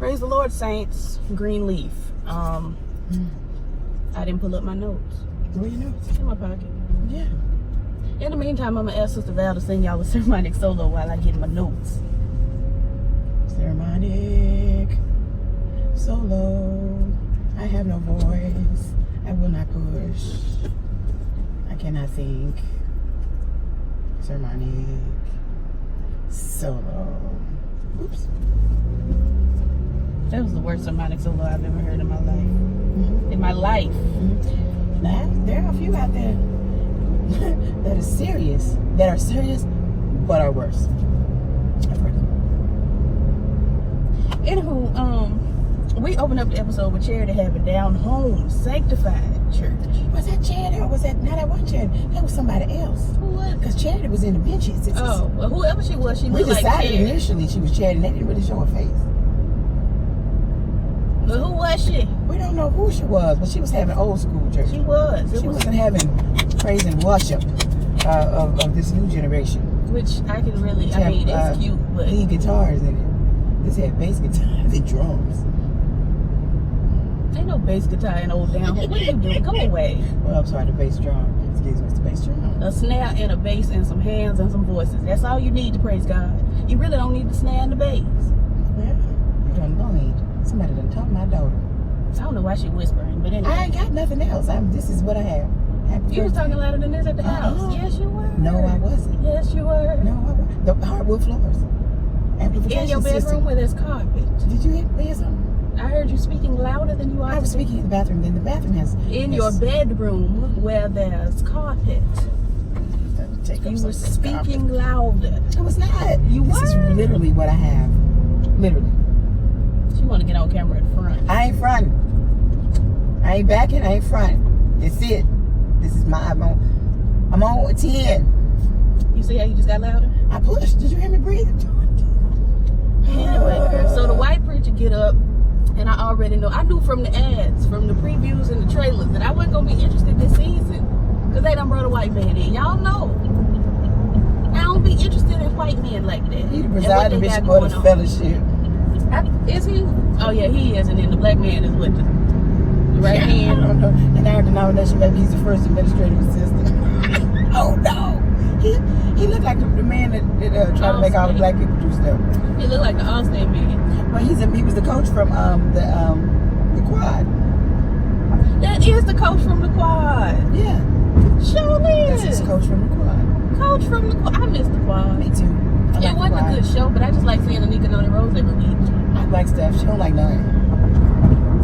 Praise the Lord, saints. Greenleaf. I didn't pull up my notes. Where your notes? In my pocket. Yeah. In the meantime, I'm gonna ask Sister Val to sing y'all a sermonic solo while I get my notes. Sermonic solo. I have no voice. I will not push. I cannot think. Sermonic solo. Oops. That was the worst sermonic solo I've ever heard in my life. In my life. Now, there are a few out there that are serious, but are worse. I've heard them. Anywho, we opened up the episode with Charity having down home sanctified church. Was that Charity or was that not that one Charity? That was somebody else. Who was? Because Charity was in the benches. Oh, well, whoever she was, she we looked like decided Charity. initially she was Charity, and they didn't really show her face. But who was she? We don't know who she was, but she was having old school church. She was. She wasn't having praise and worship of this new generation. Which I can really, I mean, it's cute, but... lead guitars in it. This had bass guitars and drums. Ain't no bass guitar in old down. What are you doing? Go away. Well, I'm sorry, the bass drum. Excuse me, it's the bass drum. A snare and a bass and some hands and some voices. That's all you need to praise God. You really don't need the snare and the bass. Yeah, you don't need. Somebody done taught my daughter. I don't know why she whispering, but anyway. I ain't got nothing else. This is what I have. You was talking louder than this at the house. Yes, you were. No, I wasn't. Yes, you were. No, I wasn't. The hardwood floors. Amplification in your bedroom system. where there's carpet. Did you hear something? I heard you speaking louder than you are. I was speaking in the bathroom. Then the bathroom has... In your bedroom where there's carpet. You were speaking louder. I was not. You were. This is literally what I have. Literally. She want to get on camera in front. I ain't fronting. I ain't backing. I ain't fronting. That's it. This is my... I'm on 10. You see how you just got louder? I pushed. Did you hear me breathing? Anyway, so the white preacher get up, and I already know. I knew from the ads, from the previews and the trailers, that I wasn't going to be interested this season. Because they done brought a white man in. Y'all know. I don't be interested in white men like that. He the presiding bishop of the fellowship. Is he? Oh, yeah, he is. And then the black man is with the right hand. I don't know. In our denomination, maybe he's the first administrative assistant. Oh, no. He looked like the man that tried to make all the black people do stuff. He looked like the Austin man. Well, he was the coach from the quad. That is the coach from the quad. Yeah. Sure is. That's his coach from the quad. Coach from the quad. I miss the quad. Me too. It wasn't a good show, but I just like seeing Anika Noni Rose every week. I like stuff. She don't like none.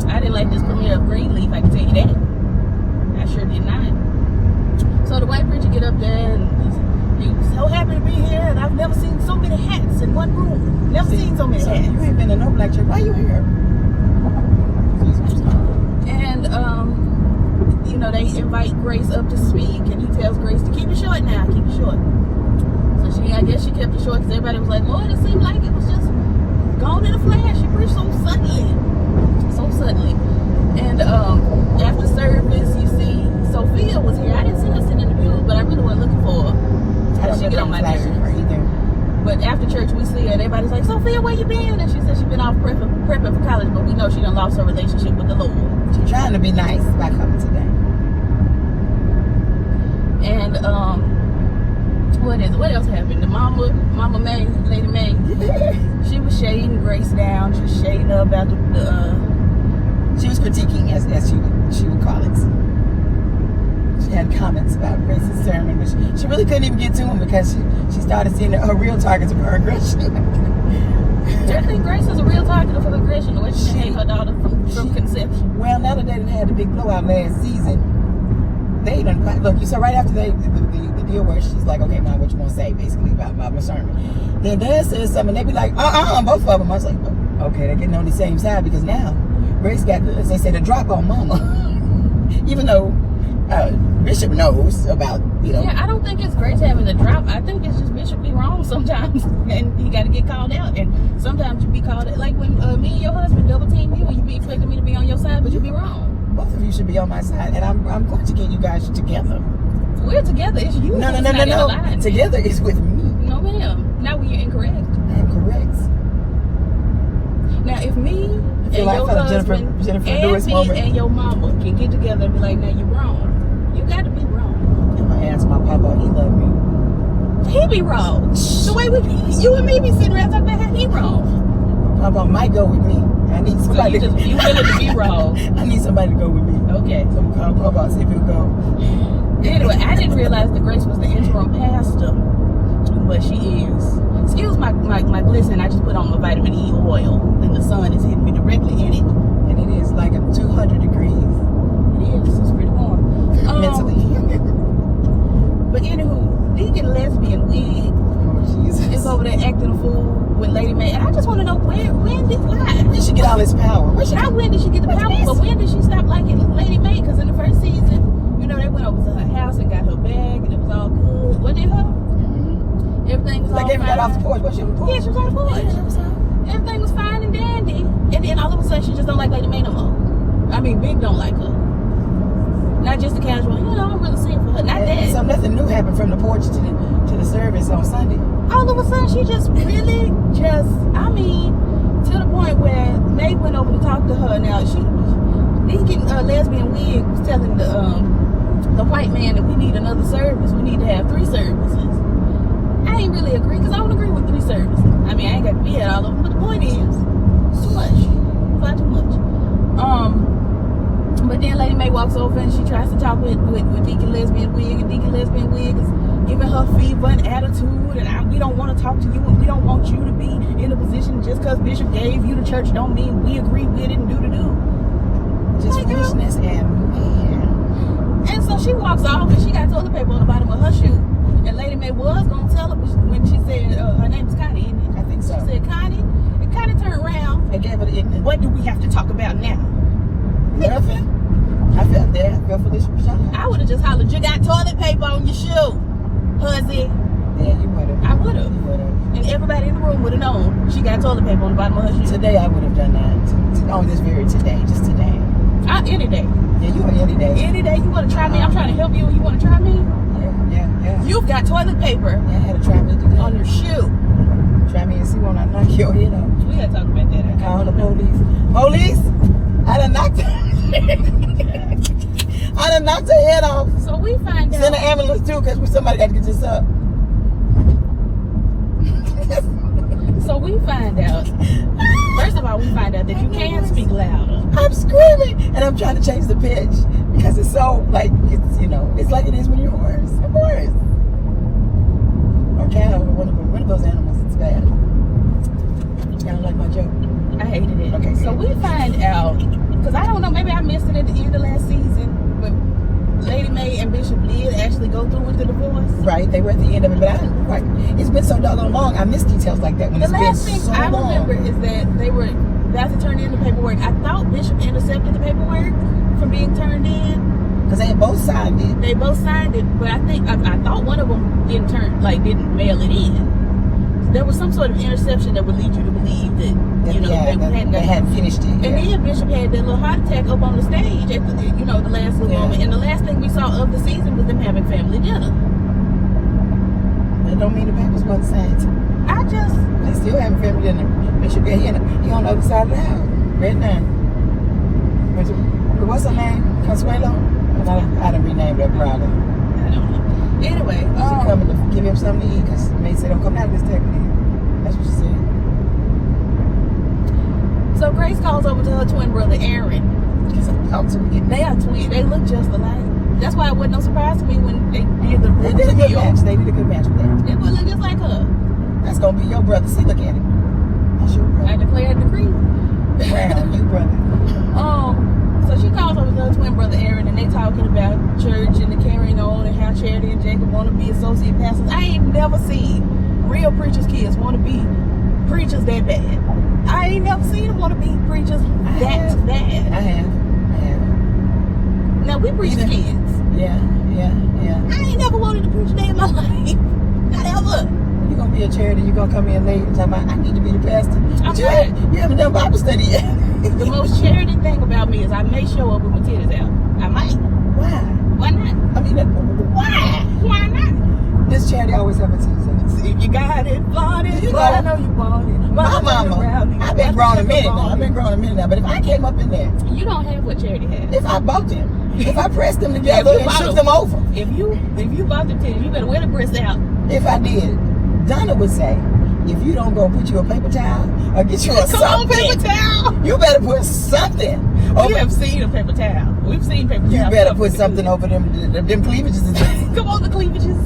I didn't like this premiere of Greenleaf, I can tell you that. I sure did not. So the white preacher get up there and he was so happy to be here, and I've never seen so many hats in one room. Never seen so many hats. You ain't been to no black church. Why you here? And you know, they invite Grace up to speak, and he tells Grace to keep it short now, keep it short. So I guess she kept it short because everybody was like, Lord, it seemed like it was just gone in a flash. She preached so suddenly. And after service, you see Sophia was here. I didn't see her sitting in the pew, but I really wasn't looking for her. I don't she get on my nerves. But after church, we see her, and everybody's like, Sophia, where you been? And she said she's been off prepping for college, but we know she done lost her relationship with the Lord. She's trying to be nice by coming today. And what else happened? The Mama May, Lady May, she was shading Grace down. She was shading her about she was critiquing, as she would call it. She had comments about Grace's sermon, but she really couldn't even get to him because she started seeing her real targets of her aggression. I think Grace is a real target of her aggression, the way she hate her daughter from conception. Well, now that they didn't have the big blowout last season, they done look. You saw right after the deal where she's like, "Okay, Mom, what you want to say?" Basically about my sermon. Then Dad says something. They be like, both of them. I was like, oh, okay, they're getting on the same side because now Grace got, as they say, the drop on Mama. Even though Bishop knows about, Yeah, I don't think it's Grace having the drop. I think it's just Bishop be wrong sometimes, and he got to get called out. And sometimes you be called out, like when me and your husband double team you, and you be expecting me to be on your side, but you be wrong. Both of you should be on my side, and I'm going to get you guys together. We're together. It's you. No. Together is with me. No, ma'am. Now you're incorrect. I am correct. Now, if me and feel like your I felt husband Jennifer and Lewis me moment. and your mama can get together and be like, now you're wrong. You got to be wrong. I'm gonna ask my papa, he loved me. He be wrong. The way you and me be sitting around talking about how he wrong. Papa might go with me. I need So somebody. you willing to be wrong? I need somebody to go with me. Okay. So I'm calling Papa, see if he'll go. Anyway, I didn't realize that Grace was the interim pastor, but she is. Excuse my glisten. I just put on my vitamin E oil, and the sun is hitting me directly in it. And it is like 200 degrees. It is. It's pretty warm. Mentally. But anywho, Deacon Lesbian Wig Oh, Jesus. is over there acting a fool with Lady May, and I just want to know why? Where she get all this power? Not when did she get the power, but when did she stop liking Lady May? Because in the first season, you know, they went over to her house and got her bag, and it was all good. Wasn't it her? Everything was Like all they even fine. got off the porch, but she was Yeah, she was on the porch. Yeah, Everything was fine and dandy. And then all of a sudden, she just don't like Lady May no more. I mean, Big don't like her. Not just the casual, you know, I'm really seeing for her. Not that. So nothing new happened from the porch to the service on Sunday. All of a sudden, she just really I mean, to the point where May went over to talk to her. Now, Deacon Lesbian Wig was telling the white man that we need another service. We need to have 3 services. I ain't really agree, because I don't agree with 3 services. I mean, I ain't got to be at all of them, but the point is, it's too much. It's not too much. But then Lady May walks over and she tries to talk with Deacon Lesbian Wig, and Deacon Lesbian Wig is giving her fever and attitude, and we don't want to talk to you, and we don't want you to be in a position just because Bishop gave you the church don't mean we agree with it and do. Just Like, foolishness and man. And so she walks off and she got toilet paper on the bottom of her shoe. And Lady May was going to tell her when she said, her name is Connie, isn't it? I think so. She said, Connie, and Connie turned around. And gave her the ignorant. What do we have to talk about now? Nothing. I felt there. I felt foolish for sure. I would have just hollered, you got toilet paper on your shoe, huzzy. Yeah, you would have. I would have. You would have. And everybody in the room would have known she got toilet paper on the bottom of her shoe. Today I would have done that. On this very today, just today. Any day. Yeah, you are any day. Any day you want to try me, I'm trying to help you. You want to try me? Yeah. You've got toilet paper Yeah, I had to try me today. on your shoe. Try me and see when I knock your head off. We gotta talk about that. Call the police. Police? I done knocked I done knocked her head off. So we find out. Send an ambulance too, because somebody got to get this up. So we find out. First of all, we find out that you can speak louder. I'm screaming and I'm trying to change the pitch because it's so like it's like it is when you're a horse. A horse. Or cow, or one of those animals. It's bad. Y'all don't like my joke? I hated it. Okay, So good. we find out, because I don't know, maybe I missed it at the end of last season, but Lady May and Bishop did actually go through with the divorce. Right, they were at the end of it, but I didn't quite. It's been so doggone long. I miss details like that when The it's last been thing so I long. remember is that they were about to turn in the paperwork. I thought Bishop intercepted the paperwork from being turned in. Because they had both signed it. They both signed it, but I think I thought one of them didn't mail it in. There was some sort of interception that would lead you to believe that They hadn't finished it. And then Bishop had that little heart attack up on the stage at the the last little moment. And the last thing we saw of the season was them having family dinner. That don't mean the papers wasn't signed. They still having family dinner. Bishop he on the other side of the house. Right now. What's her name? Consuelo? I done renamed her probably. I don't know. Anyway, She coming to give him something to eat because May said don't come out of this table. That's what she said. So Grace calls over to her twin brother Aaron. They are twins. They look just alike. That's why it wasn't no surprise to me when they did the They did a good match. They did a good match with that. It would look just like her. That's gonna be your brother. See, look at him. That's your I brother. declare a decree. Wow, you brother. So she calls over to her twin brother Aaron, and they talking about church and the carrying on and how Charity and Jacob want to be associate pastors. I ain't never seen real preachers' kids want to be preachers that bad. I ain't never seen them want to be preachers that bad. I have. Now we preach Either- kids. Yeah. I ain't never wanted to preach a day in my life. Not ever. You're gonna be a charity. You're gonna come in late and talk about I need to be the pastor. But you Okay. haven't done Bible study yet. The most charity thing about me is I may show up with my titties out. I might. Why? Why not? I mean, why? Why not? This charity always have a titties out. if you got it, flaunt it. You But I know, know you want it. my But I turn around, mama, you I've been want grown a it. minute now. I've been grown a minute now. But if I came up in there, You don't have what Charity has. if I bought them, if I pressed them together If you and bought shook them. them over, If you bought the titties, you better wear the breasts out. if I did, Donna would say, if you don't go put you a paper towel or get you a Come on, something, paper towel. you better put something We over. have seen a paper towel. We've seen paper towels. You better put something over them cleavages. Come on, the cleavages.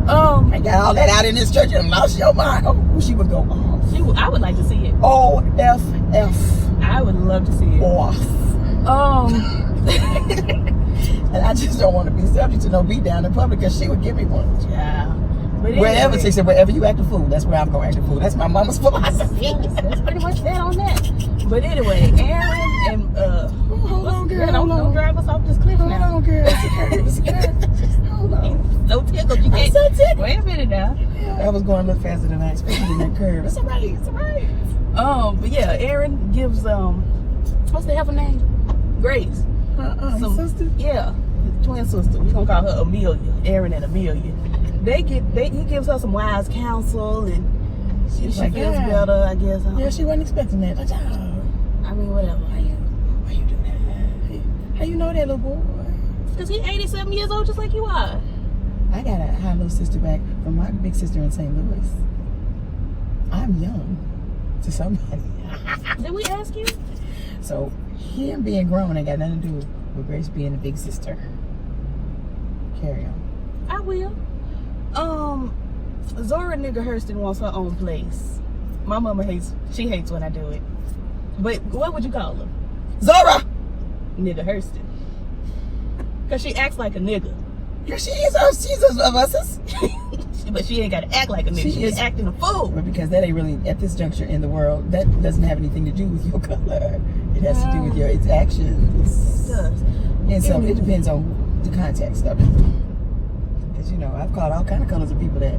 I got all that out in this church and lost your mind. Oh, she would go off. I would like to see it. OFF I would love to see it. off. And I just don't want to be subject to no beat down in public because she would give me one. Yeah. But Wherever, anyway, she said, wherever you act a fool, that's where I'm going to act a fool. That's my mama's philosophy. that's pretty much that on that. But anyway, Aaron and Hold on, girl. don't drive us off this cliff Hold now. on, girl. Hold on. So tickled, you I'm can't. so tickled. Wait a minute now. I was going a little faster than I expected in that curve. It's all right. It's all right. But yeah, Aaron gives what's the heifer name? Grace. Sister. Yeah, his twin sister. We're gonna call her Amelia. Aaron and Amelia. He gives her some wise counsel, and she like, feels yeah. better, I guess. Yeah, she wasn't expecting that. Like, I mean, whatever. why you do that? How you know that, little boy? Cause he's 87 years old, just like you are. I got a high little sister back from my big sister in St. Louis. I'm young to somebody. Did we ask you? So him being grown ain't got nothing to do with Grace being a big sister. Carry on. I will. Zora nigga Hurston wants her own place. My mama hates when I do it. But what would you call her? Zora! Nigga Hurston. Cause she acts like a nigga. Yeah, she's of us. But she ain't gotta act like a nigga. She is acting a fool. But because that ain't really, at this juncture in the world, that doesn't have anything to do with your color. It has to do with its actions. It does. And so it depends on the context of it. Because, you know, I've called all kind of colors of people that,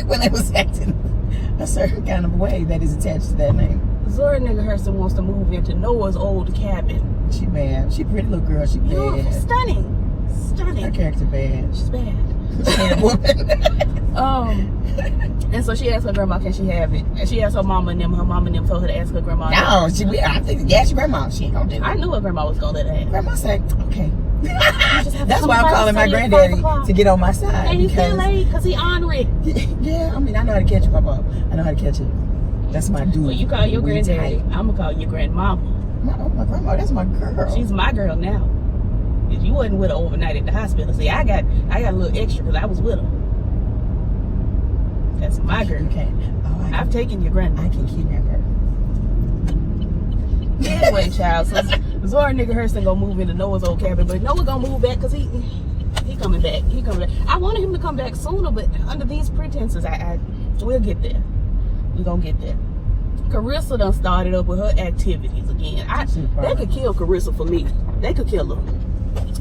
when they was acting a certain kind of way that is attached to that name. Zora nigga Hurston wants to move into Noah's old cabin. She bad. She pretty little girl. She Beautiful, bad. Stunning. Her character bad. She's bad. Bad woman. And so she asked her grandma, can she have it? And she asked her mama and them. Her mama and them told her to ask her grandma. No, I think yes, your grandma. She ain't gonna do it. I knew her grandma was gonna let her have it. Grandma said, okay. have That's to why I'm come calling my Friday at granddaddy 5 o'clock. to get on my side. And he's still because- late because he ornery. Yeah, I mean, I know how to catch you, Papa. I know how to catch it. That's my dude. Well, you call your We granddaddy. tight. I'm gonna call your grandmama. My grandma, that's my girl. She's my girl now. 'Cause you wasn't with her overnight at the hospital. See, I got a little extra because I was with her. That's my girl. You can't. Oh, I've taken your grandma. I can kidnap her. Anyway, child, so Zora nigga Hurston gonna move into Noah's old cabin, but Noah gonna move back because he coming back. He coming back. I wanted him to come back sooner, but under these pretenses, we'll get there. We gonna get there. Carissa done started up with her activities again. They could kill Carissa for me. They could kill her.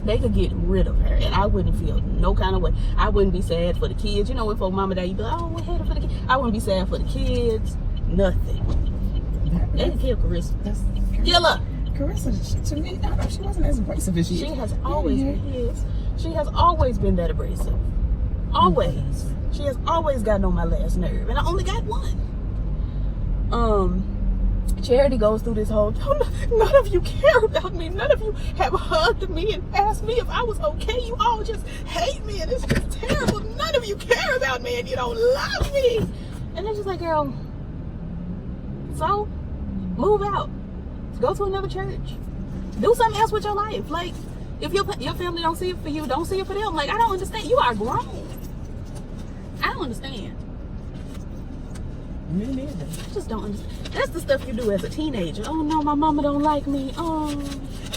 They could get rid of her, and I wouldn't feel no kind of way. I wouldn't be sad for the kids. You know, when for mama day, you be like, oh, what happened for the kids? I wouldn't be sad for the kids. Nothing. They could kill Carissa. Kill her. Carissa, to me, I know she wasn't as abrasive as she is. She has always been his. She has always been that abrasive. Always. She has always gotten on my last nerve, and I only got one. Charity goes through this whole, none of you care about me. None of you have hugged me and asked me if I was okay. You all just hate me, and it's just terrible. None of you care about me, and you don't love me. And I'm just like, girl, so move out. Go to another church. Do something else with your life. Like, if your family don't see it for you, don't see it for them. Like, I don't understand. You are grown. I don't understand. Me neither. I just don't understand. That's the stuff you do as a teenager. Oh no, my mama don't like me. Oh.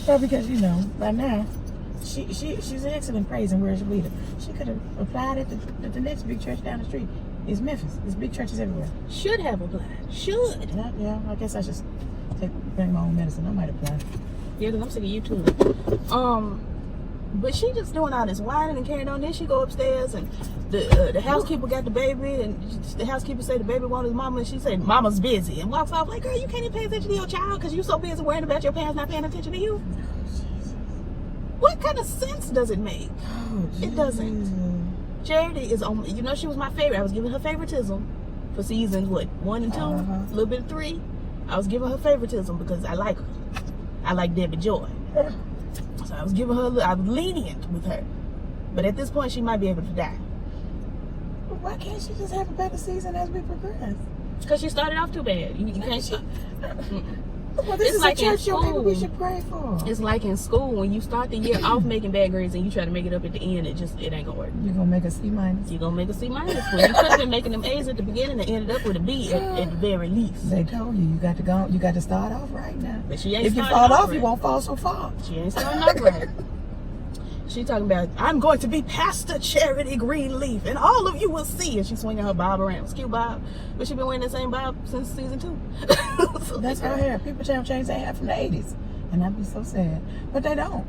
Well, because, you know, by now, she's an excellent praise and worship leader. She could have applied at the next big church down the street. It's Memphis. There's big churches everywhere. Should have applied. Should. Yeah, I guess I should bring my own medicine. I might apply. Yeah, because I'm sick of you too. But she just doing all this whining and carrying on. Then she go upstairs and the housekeeper got the baby, and the housekeeper say the baby wanted his mama, and she said mama's busy, and walks off like, girl, you can't even pay attention to your child because you're so busy worrying about your parents not paying attention to you. What kind of sense does it make? Oh, It doesn't. Charity is on. You know, she was my favorite. I was giving her favoritism for seasons 1 and 2, a little bit of 3. I was giving her favoritism because I like her. I like Debbie Joy. So I was giving her. I was lenient with her. But at this point, she might be able to die. But why can't she just have a better season as we progress? Because she started off too bad. You can't. Well, this It's is like a church in show. Maybe we school. should pray for. It's like in school when you start the year off making bad grades and you try to make it up at the end. It ain't gonna work. You're gonna make a C minus. You're gonna make a C minus. Well, you could have been making them A's at the beginning and ended up with a B at the very least. They told you got to go. You got to start off right now. But she ain't If you starting fall off, right. you won't fall so far. She ain't starting off right. She talking about, I'm going to be Pastor Charity Greenleaf, and all of you will see. And she's swinging her bob around. It was cute bob, but she been wearing that same bob since season 2. So That's her hair. People change their hair from the 80s, and I'd be so sad. But they don't.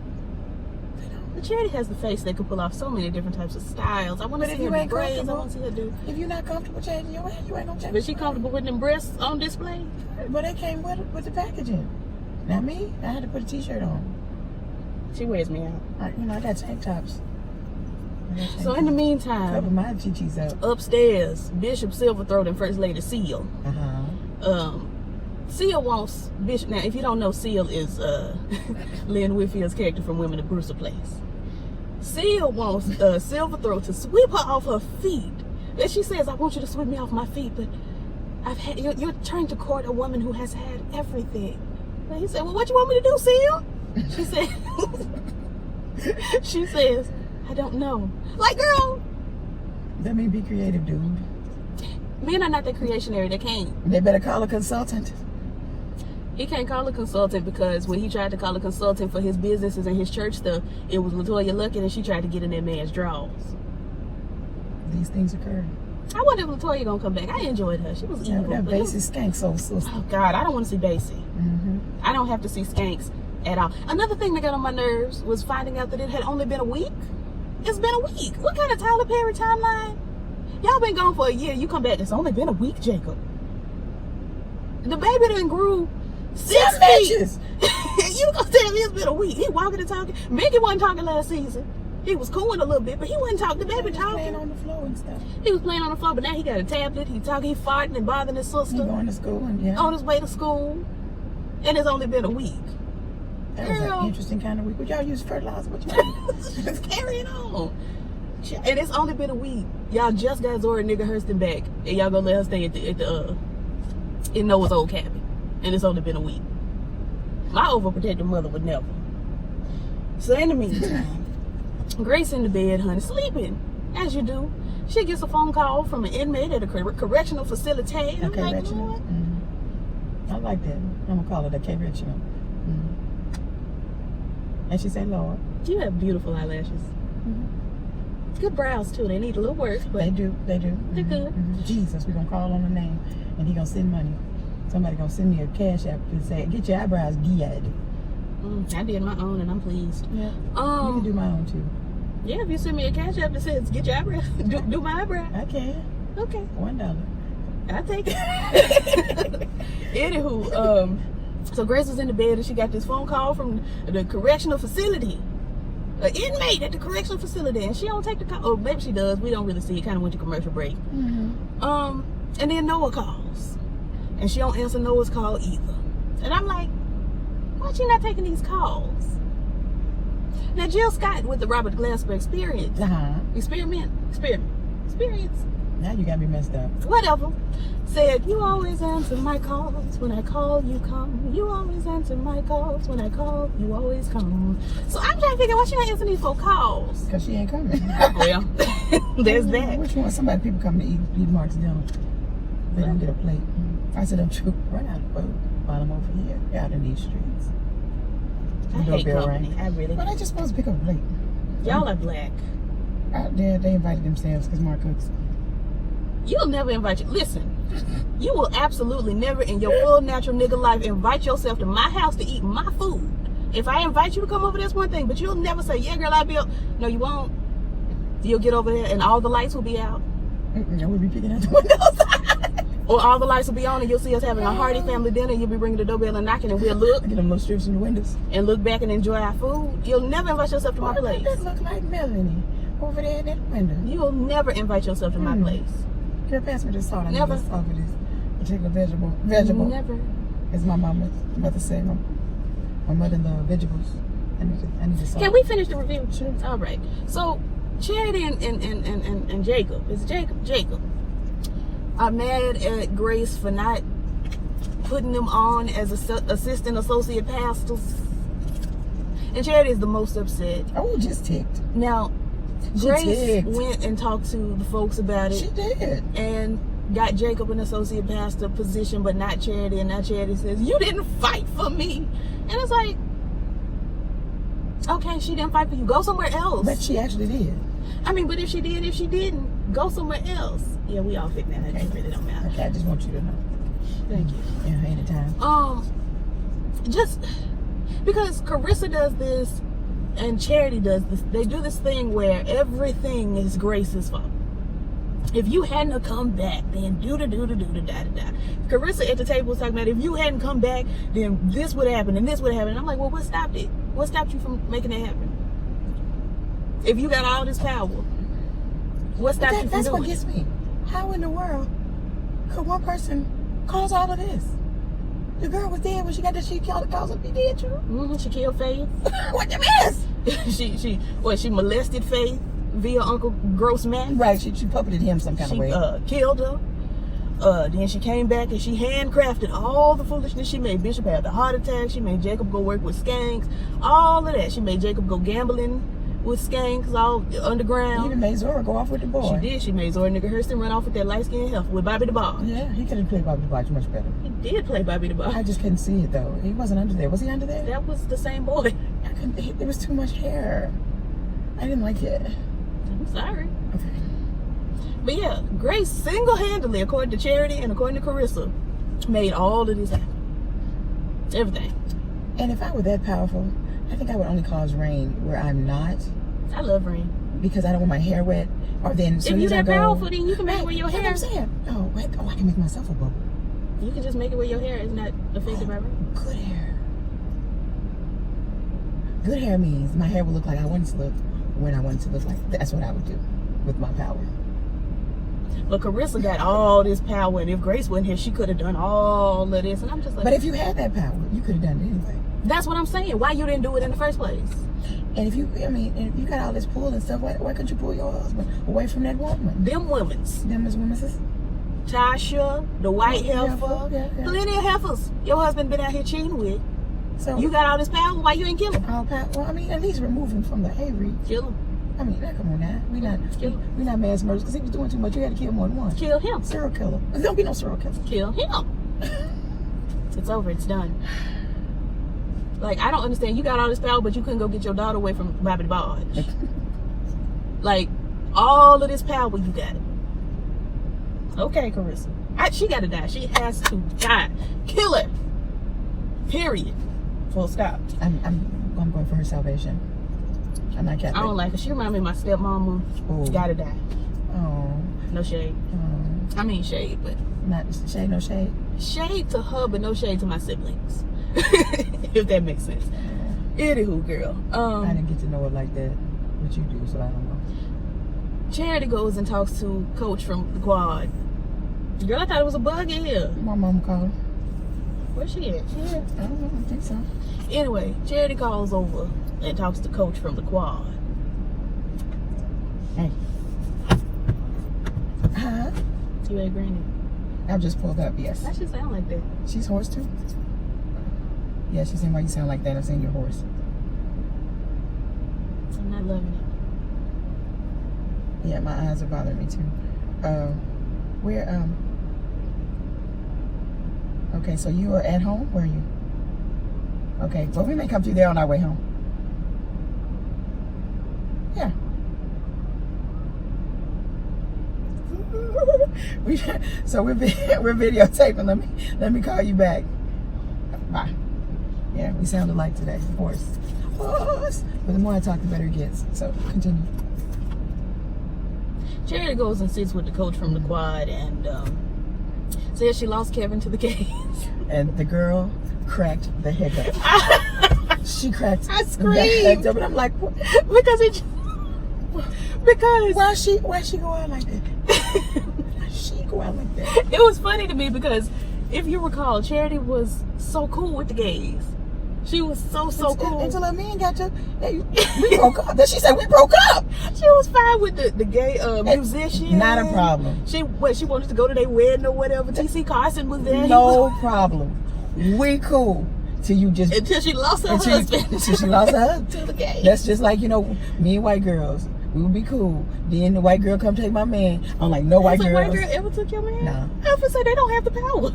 But Charity has the face that could pull off so many different types of styles. I want But to if see you her do ain't braids. I comfortable- want to see her do. If you're not comfortable changing your hair, you ain't gonna change. But she comfortable with them breasts on display. But they came with the packaging. Not me. I had to put a T-shirt on. She wears me out. I got tank tops. So in the cover meantime, my chichis up. upstairs, Bishop Silverthroat and First Lady Seal. Uh-huh. Seal wants Bishop. Now, if you don't know, Seal is Lynn Whitfield's character from Women of Brewster Place. Seal wants Silverthroat to sweep her off her feet. And she says, I want you to sweep me off my feet, but you're trying to court a woman who has had everything. And he said, well, what you want me to do, Seal? She says, I don't know. Like, girl. Let me be creative, dude. Men are not that creationary. They can't. They better call a consultant. He can't call a consultant because when he tried to call a consultant for his businesses and his church stuff, it was LaToya Luckett and she tried to get in that man's drawers. These things occur. I wonder if LaToya gonna come back. I enjoyed her. She was evil. That but it was- basic skank soul sister. Oh God, I don't want to see Basie. Mm-hmm. I don't have to see skanks at all. Another thing that got on my nerves was finding out that it had only been a week. It's been a week. What kind of Tyler Perry timeline? Y'all been gone for a year. You come back. It's only been a week, Jacob. The baby done grew 6 feet. Inches. You gonna tell me it's been a week? He walking and talking. Mickey wasn't talking last season. He was cooing a little bit, but he wasn't talking. The baby He was playing talking. on the floor and stuff. He was playing on the floor, but now he got a tablet. He talking. He farting and bothering his He sister going to school and yeah. on his way to school. And it's only been a week. That was Girl. an interesting kind of week. Would y'all use fertilizer? What you mean? Just carrying on. And it's only been a week. Y'all just got Zora Nigga Hurston back, and y'all gonna let her stay in Noah's old cabin. And it's only been a week. My overprotective mother would never. So in the meantime, Grace in the bed, honey, sleeping as you do. She gets a phone call from an inmate at a correctional facility. And I'm Okay, like, correctional. Lord. I like that. I'm gonna call it a correctional. And she said, Lord. You have beautiful eyelashes. Good brows too. They need a little work, but They do. they're good. Jesus, we're gonna call on the name, and he gonna send money. Somebody gonna send me a cash app and say, get your eyebrows geared. I did my own and I'm pleased. Yeah. You can do my own too. Yeah, if you send me a cash app that says get your eyebrow, do my eyebrow. I can. Okay, $1. I'll take it. Anywho, so Grace was in the bed and she got this phone call from the correctional facility. An inmate at the correctional facility, and she don't take the call. Or maybe she does. We don't really see it. Kind of went to commercial break. And then Noah calls, and she don't answer Noah's call either. And I'm like, why she not taking these calls? Now Jill Scott with the Robert Glasper experience. Experience. Now you got me messed up. Whatever. Said, you always answer my calls. When I call, you come. You always answer my calls. When I call, you always come. So I'm trying to figure out why she not answering these phone calls. Because she ain't coming. Well, there's that. Which one? People come to eat Mark's dinner. They don't get a plate. I said, I'm true. Run out of food while I'm over here, out in these streets. I hate Doorbell company. rang. I really But I do. just supposed to pick up a plate. Y'all are black. They invited themselves because Mark cooks. You'll never invite you. Listen, you will absolutely never in your full natural nigga life invite yourself to my house to eat my food. If I invite you to come over, that's one thing. But you'll never say, yeah, girl, I'll be up. No, you won't. You'll get over there and all the lights will be out. We'll be picking out the windows. Or all the lights will be on and you'll see us having a hearty family dinner. You'll be ringing the doorbell and knocking and we'll look Get them little strips in the windows. and look back and enjoy our food. You'll never invite yourself to my Why place. does that look like Melanie? over there in that window. You'll never invite yourself to my place. Girl, pass me this salt. I Never. need this salt for this particular vegetable. Never. As my mother said, my mother loved vegetables. I need this salt. Can we finish the review? Sure. All right. So, Charity and Jacob, it's Jacob, are mad at Grace for not putting them on as assistant associate pastors. And Charity is the most upset. Oh, just ticked. Now, She Grace ticked. went and talked to the folks about it. She did. And got Jacob an associate pastor position, but not Charity. And now Charity says, you didn't fight for me. And it's like, okay, she didn't fight for you. Go somewhere else. But she actually did. I mean, but if she did, if she didn't, go somewhere else. Yeah, we all figured that. It really don't matter. Okay, I just want you to know. Thank you. Yeah, anytime. Just because Carissa does this and Charity does this, they do this thing where everything is Grace's fault. If you hadn't have come back, then da-da-da-da-da-da-da-da. Carissa at the table was talking about, if you hadn't come back, then this would happen and this would happen. And I'm like, well, what stopped it? What stopped you from making it happen? If you got all this power, what stopped you from That's doing what gets me. How in the world could one person cause all of this? The girl was dead when she got that she called her be dead, true? Mm-hmm. She killed Faith. What you miss? she molested Faith via Uncle Grossman. Right, she puppeted him some kind of way. She killed her. Then she came back and she handcrafted all the foolishness. She made Bishop have the heart attack. She made Jacob go work with skanks. All of that. She made Jacob go gambling with skanks all underground. Even made Zora go off with the boy. She did. She made Zora nigga Hurston run off with that light-skinned heifer with Bobby the Bar. Yeah, he could have played Bobby the Box much better. He did play Bobby the Bar. I just couldn't see it though. He wasn't under there. Was he under there? That was the same boy. I couldn't. There was too much hair. I didn't like it. I'm sorry. Okay. But yeah, Grace single-handedly, according to Charity and according to Carissa, made all of this happen. Everything. And if I were that powerful, I think I would only cause rain where I'm not. I love rain. Because I don't want my hair wet. Or then as soon If you as I that go, powerful, then you can make it with your that's hair. what I'm saying. Oh, wait. Oh, I can make myself a bubble. You can just make it where your hair is not affected by rain. Good hair. Good hair means my hair will look like I want it to look when I want it to look like. That's what I would do with my power. But Carissa got all this power, and if Grace wasn't here, she could have done all of this. And I'm just like, But if you had that power, you could have done it anyway. that's what I'm saying. Why you didn't do it in the first place? And if you, if you got all this pull and stuff, why couldn't you pull your husband away from that woman? Them women's. Them as women's. Tasha, the white heifer, Yeah. plenty of heifers your husband been out here cheating with. So You got all this power, why you ain't kill him? all power. Well, at least remove him from the Avery. Kill him. Come on now. We not mass murders because he was doing too much. You had to kill more than one. Kill him. Serial killer. Don't be no serial killer. Kill him. It's over. It's done. Like, I don't understand. You got all this power, but you couldn't go get your daughter away from Bobby the Barge. Like, all of this power, you got it. Okay, Carissa. She got to die. She has to die. Kill her. Period. Full stop. I'm going for her salvation. I'm not Catholic. I don't like her. She reminds me of my stepmama. Oh. Gotta die. Oh. No shade. Oh. I mean shade, but Not shade, no shade. shade to her, but no shade to my siblings. If that makes sense. Anywho, girl. I didn't get to know it like that, but you do, so I don't know. Charity goes and talks to Coach from the quad. Girl, I thought it was a bug in here. My mom called. Where's she at? She here? I don't know. I think so. Anyway, Charity calls over and talks to Coach from the quad. Hey. Huh? You at Granny? I've just pulled up, yes. That should sound like that. She's horse too? Yeah, she's saying why you sound like that. I'm saying you're horse. I'm not loving it. Yeah, my eyes are bothering me too. Okay, so you are at home? Where are you? Okay, well, we may come through there on our way home. Yeah. We're videotaping. Let me call you back. Bye. Yeah, we sound alike today. Horse. But the more I talk, the better it gets. So continue. Charity goes and sits with the coach from the quad and says she lost Kevin to the case. And the girl cracked the heck up. She cracked I the screamed. heck up. And I'm like, what? Because it Because why she go out like that? Why she go out like that? it was funny to me because if you recall, Charity was so cool with the gays. She was so cool until her man got to. Hey, we broke up. Then she said we broke up. She was fine with the gay musician. Not a problem. She wanted to go to their wedding or whatever. T.C. Carson was there. No problem. We cool. Till you just until she lost her husband. Until she lost her husband. To the gay. That's just like, you know, me and white girls. We would be cool. Then the white girl come take my man. I'm like, no white girl. White girl ever took your man? No. I was gonna say they don't have the power.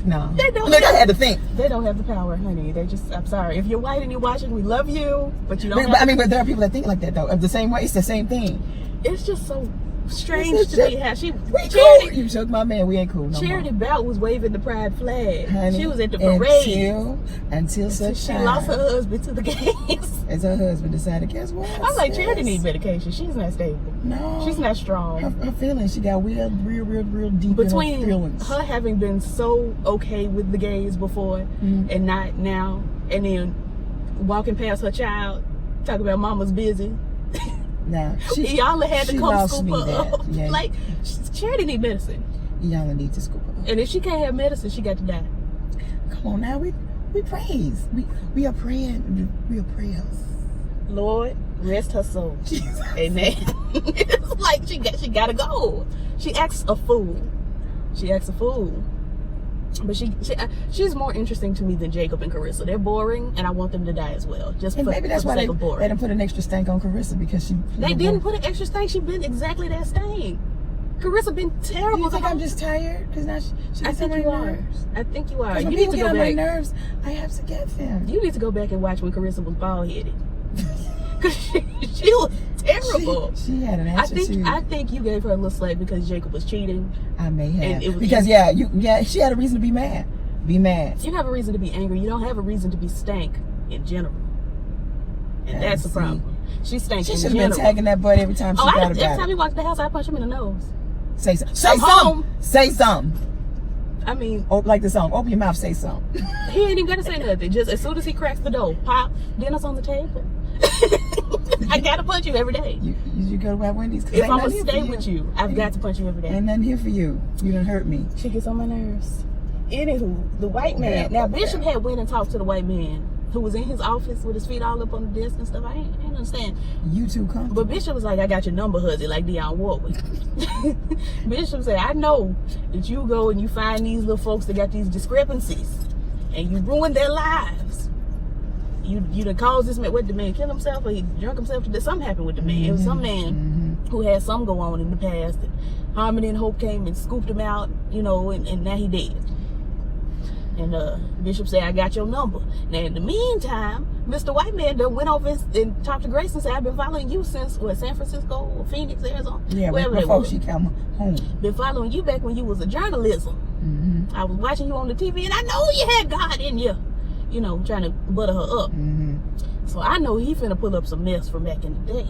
No. They don't. Look, I had to think. They don't have the power, honey. They just. I'm sorry. If you're white and you're watching, we love you, but you don't. But there are people that think like that though. The same way. It's the same thing. It's just so strange to me how she. We cool. You shook my man. We ain't cool no Charity more. Bout was waving the pride flag. Honey, she was at the parade until such she time. lost her husband to the gays. As her husband decided, guess what? I'm like, Charity needs medication. She's not stable. No, she's not strong. Her feelings. She got real deep between in her feelings. her having been so okay with the gays before and not now, and then walking past her child, talking about mama's busy. Nah, y'all had to come scoop her up. Yeah. Like, Charity need medicine. Y'all need to scoop her up. And if she can't have medicine, she got to die. Come on now, we praise. We are praying. We are prayers. Lord, rest her soul. Jesus. Amen. It's like she gotta go. She acts a fool. But she's more interesting to me than Jacob and Carissa. They're boring, and I want them to die as well. Just and maybe that's why they didn't put an extra stank on Carissa because they didn't put an extra stank. She been exactly that stank. Carissa been terrible. Do you think I'm just tired? Because now she I think you are. I think you are. When You people need to get go on back. my nerves, I have to get them. You need to go back and watch when Carissa was bald headed. Cause she was terrible. She had an attitude. I think you gave her a little slack because Jacob was cheating. I may have. And it was because she had a reason to be mad. Be mad. You have a reason to be angry. You don't have a reason to be stank in general. And that's the problem. She stank She in should general. have been tagging that butt every time she got about it. Every time he walked the house, I punch him in the nose. Say something. Say something. I mean, like the song. Open your mouth. Say something. He ain't even got to say nothing. Just as soon as he cracks the door, pop, dinner's on the table. I gotta punch you every day. You go to Wendy's. If I'm gonna stay with you, I've got to punch you every day. Ain't nothing here for you. You done hurt me. She gets on my nerves. Anywho, the white man. Now Bishop had went and talked to the white man who was in his office with his feet all up on the desk and stuff. I ain't understand. You too comfortable. But Bishop was like, I got your number, huzzy, like Dionne Warwick. Bishop said, I know that you go and you find these little folks that got these discrepancies and you ruin their lives. You done caused this man. What, the man kill himself or he drunk himself to death? Something happened with the man. It was some man who had something go on in the past. And Harmony and Hope came and scooped him out, you know, and now he dead. And Bishop said, I got your number. Now, in the meantime, Mr. White Man done went over and talked to Grace and said, I've been following you since, San Francisco or Phoenix, Arizona? Yeah, before she came home. Been following you back when you was a journalism. I was watching you on the TV, and I know you had God in you, you know, trying to butter her up. So I know he finna pull up some mess from back in the day.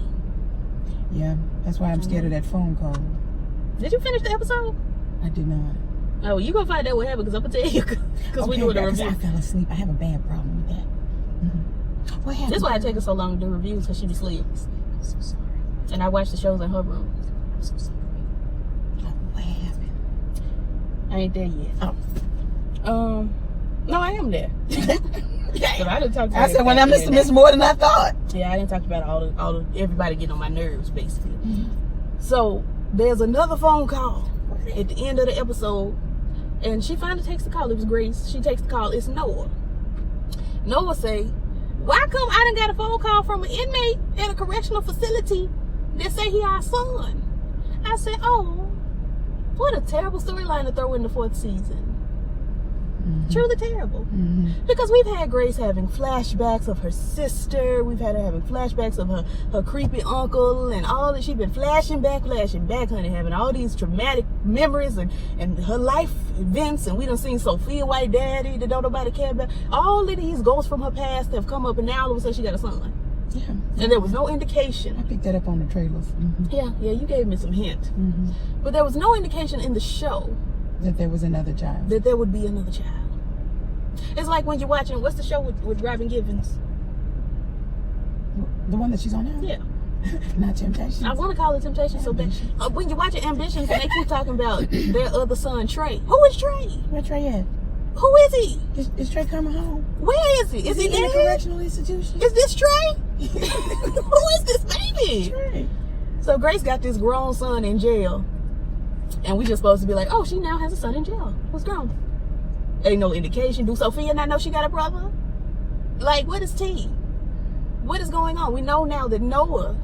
Yeah, that's why I'm scared of that phone call. Did you finish the episode? I did not. Oh, you gonna find out what happened because I'm gonna tell you because we doing a review. I fell asleep. I have a bad problem with that. What happened? That's why I take her so long to do reviews because she be asleep. I'm so sorry. And I watch the shows in her room. I'm so sorry. What happened? I ain't there yet. Oh. No, I am there. But I didn't talk to I said when I miss more than I thought. Yeah, I didn't talk about all the everybody getting on my nerves basically. So there's another phone call at the end of the episode. And she finally takes the call. It was Grace. She takes the call. It's Noah. Noah say, why come I done got a phone call from an inmate at a correctional facility that say he our son? I said, oh, what a terrible storyline to throw in the 4th season. Truly terrible. Because we've had Grace having flashbacks of her sister. We've had her having flashbacks of her creepy uncle and all that. She's been flashing back, honey, having all these traumatic memories and her life events. And we done seen Sophia White Daddy that don't nobody care about. All of these ghosts from her past have come up, and now all of a sudden she got a son. Yeah. And there was no indication. I picked that up on the trailers. Yeah, you gave me some hint. But there was no indication in the show that there was another child. That there would be another child. It's like when you're watching, what's the show with Robin Givens? The one that she's on now? Yeah. Not Temptation. I want to call it Temptation so bad. When you watch Ambitions and they keep talking about their other son, Trey. Who is Trey? Where Trey at? Who is he? Is Trey coming home? Where is he? Is he in a dead? correctional institution? Is this Trey? Who is this baby? Trey. So Grace got this grown son in jail. And we just supposed to be like, oh, she now has a son in jail. What's grown? Ain't no indication. Do Sophia not know she got a brother? Like, what is T? What is going on? We know now that Noah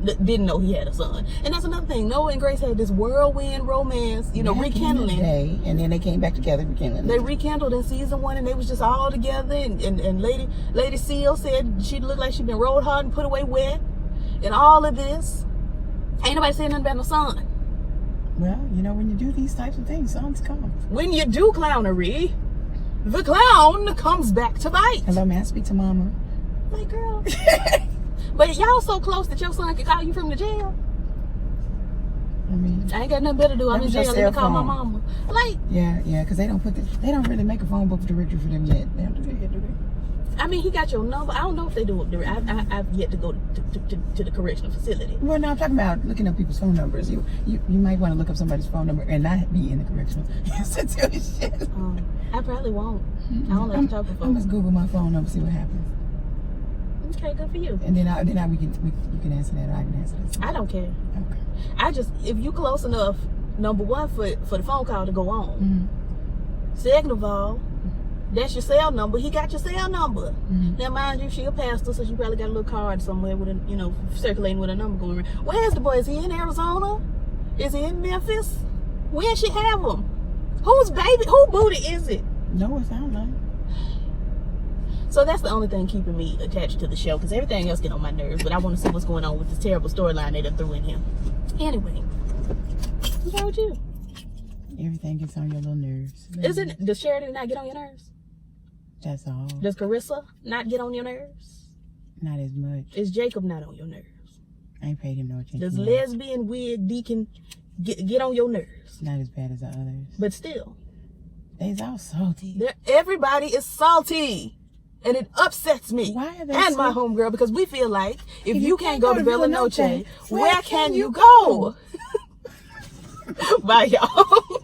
didn't know he had a son. And that's another thing. Noah and Grace had this whirlwind romance, rekindling. And then they came back together, rekindling. They rekindled in season 1 and they was just all together. And Lady Seal said she looked like she'd been rolled hard and put away wet. And all of this. Ain't nobody saying nothing about no son. Well, when you do these types of things, sons come. When you do clownery, the clown comes back to bite. Hello, man. Speak to mama. Like, girl. But y'all so close that your son can call you from the jail. I mean, I ain't got nothing better to do. I'm in jail. Let me call my mama. Like, yeah, because they don't really make a phone book directory for them yet. They don't do that yet, do they? I mean, he got your number. I don't know if they do it. I've yet to go to the correctional facility. Well, no, I'm talking about looking up people's phone numbers. You might want to look up somebody's phone number and not be in the correctional institution. I probably won't. I don't like to talk before. I must Google my phone number, see what happens. Okay, good for you. And then you can answer that, or I can answer this. I don't care. Okay. If you close enough, number one, for the phone call to go on. Mm-hmm. Second of all, that's your cell number. He got your cell number. Mm-hmm. Now, mind you, she a pastor, so she probably got a little card somewhere with a, circulating with a number going around. Where's the boy? Is he in Arizona? Is he in Memphis? Where she have him? Whose baby? Who booty is it? No, it sounds like. So that's the only thing keeping me attached to the show, because everything else get on my nerves. But I want to see what's going on with this terrible storyline they done threw in here. Anyway, what's wrong with you? Everything gets on your little nerves. Does Sheridan not get on your nerves? That's all. Does Carissa not get on your nerves? Not as much. Is Jacob not on your nerves? I ain't paid him no attention. Does lesbian wig Deacon get on your nerves? Not as bad as the others. But still. They's all salty. Everybody is salty. And it upsets me. Why are they and so... my homegirl, because we feel like if you can't go to Bella Noche, where can you go? Bye, y'all.